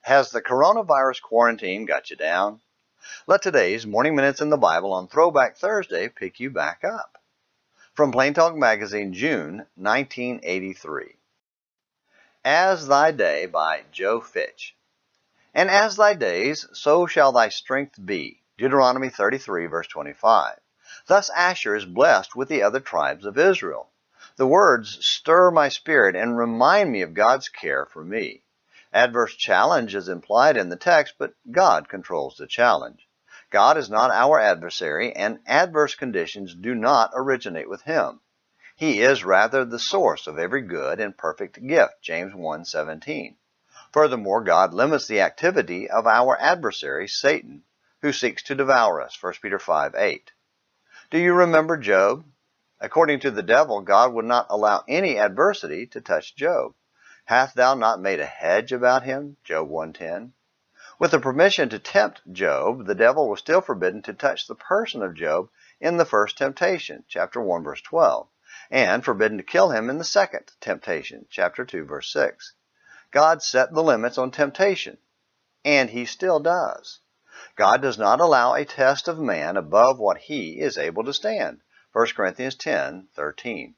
Has the coronavirus quarantine got you down? Let today's Morning Minutes in the Bible on Throwback Thursday pick you back up. From Plain Talk Magazine, June 1983. As Thy Day by Joe Fitch. And as thy days, so shall thy strength be. Deuteronomy 33, verse 25. Thus Asher is blessed with the other tribes of Israel. The words stir my spirit and remind me of God's care for me. Adverse challenge is implied in the text, but God controls the challenge. God is not our adversary, and adverse conditions do not originate with him. He is rather the source of every good and perfect gift, James 1:17. Furthermore, God limits the activity of our adversary, Satan, who seeks to devour us, 1 Peter 5:8. Do you remember Job? According to the devil, God would not allow any adversity to touch Job. Hath thou not made a hedge about him? Job 1:10. With the permission to tempt Job, the devil was still forbidden to touch the person of Job in the first temptation, chapter 1, verse 12, and forbidden to kill him in the second temptation, chapter 2, verse 6. God set the limits on temptation, and he still does. God does not allow a test of man above what he is able to stand, 1 Corinthians 10:13.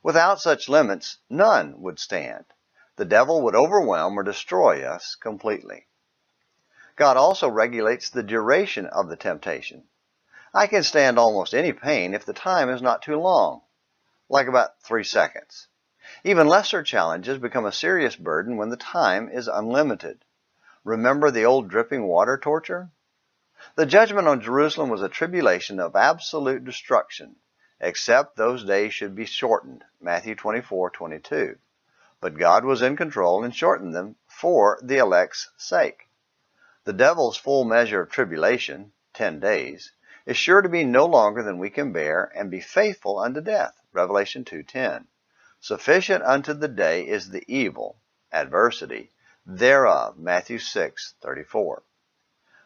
Without such limits, none would stand. The devil would overwhelm or destroy us completely. God also regulates the duration of the temptation. I can stand almost any pain if the time is not too long, like about 3 seconds. Even lesser challenges become a serious burden when the time is unlimited. Remember the old dripping water torture? The judgment on Jerusalem was a tribulation of absolute destruction, except those days should be shortened, Matthew 24:22. But God was in control and shortened them for the elect's sake. The devil's full measure of tribulation, 10 days, is sure to be no longer than we can bear and be faithful unto death, Revelation 2:10. Sufficient unto the day is the evil, adversity, thereof, Matthew 6:34.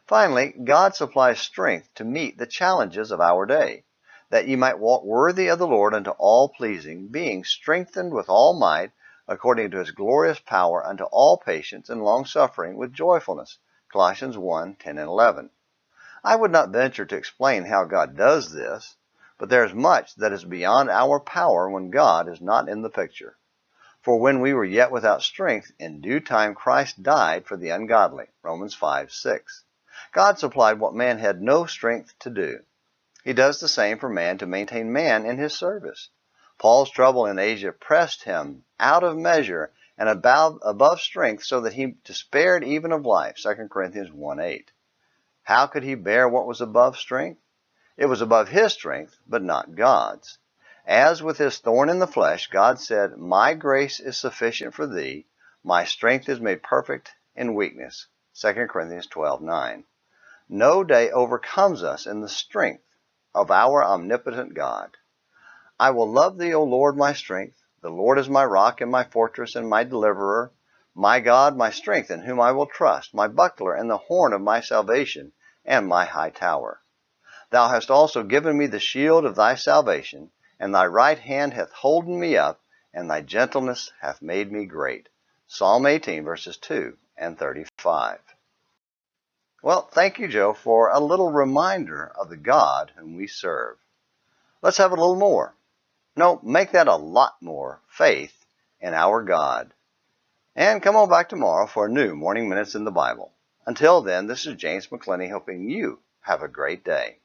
Finally, God supplies strength to meet the challenges of our day, that ye might walk worthy of the Lord unto all pleasing, being strengthened with all might, according to his glorious power, unto all patience and longsuffering with joyfulness, Colossians 1:10 and 11. I would not venture to explain how God does this, but there is much that is beyond our power when God is not in the picture. For when we were yet without strength, in due time Christ died for the ungodly, Romans 5:6. God supplied what man had no strength to do. He does the same for man to maintain man in his service. Paul's trouble in Asia pressed him out of measure and above strength, so that he despaired even of life, 2 Corinthians 1:8. How could he bear what was above strength? It was above his strength, but not God's. As with his thorn in the flesh, God said, My grace is sufficient for thee, my strength is made perfect in weakness, 2 Corinthians 12:9. No day overcomes us in the strength of our omnipotent God. I will love thee, O Lord, my strength. The Lord is my rock and my fortress and my deliverer, my God, my strength, in whom I will trust, my buckler and the horn of my salvation, and my high tower. Thou hast also given me the shield of thy salvation, and thy right hand hath holden me up, and thy gentleness hath made me great. Psalm 18, verses 2 and 35. Well, thank you, Joe, for a little reminder of the God whom we serve. Let's have a little more. No, make that a lot more faith in our God. And come on back tomorrow for a new Morning Minutes in the Bible. Until then, this is James McClenny hoping you have a great day.